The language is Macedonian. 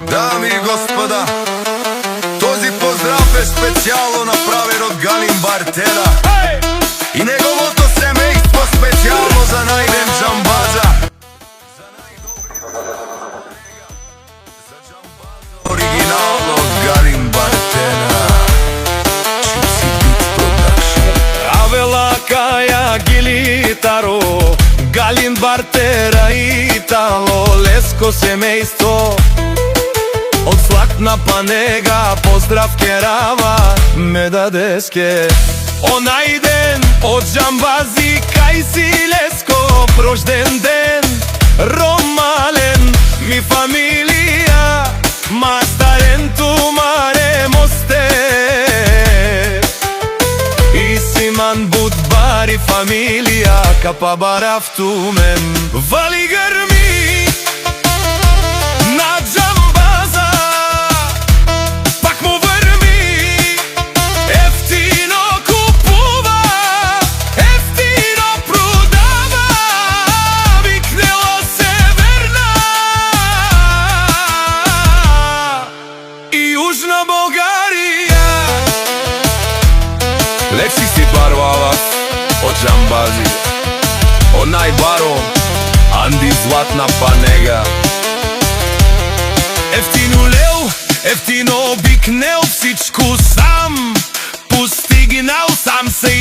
Дами и господа, този поздрав е специјално направен од Галин Бартера и неговото семејство специјално за најден джамбаза. Оригинално од Галин Бартера. Чипси Бит Продакшн. Авела Каја Гилитаро, Галин Бартера и Итало, леско семејство. Од Слакна Панега поздрав керава ме дадеске. Онај ден од джамбази кај си леско, рожден ден ромален ми фамилија, мастарен тумаре мосте и симан будбари фамилија капа барав тумен. Вали грми на джамбаза, пак му врми, ефтино купува, ефтино продава, викнела се верна и Јужна Бугарија. Лекси си барвалав од джамбази, онај баро Анди Златна Панега. Ефтино леу, ефтино обикнел, всичко сам постигнал, сам се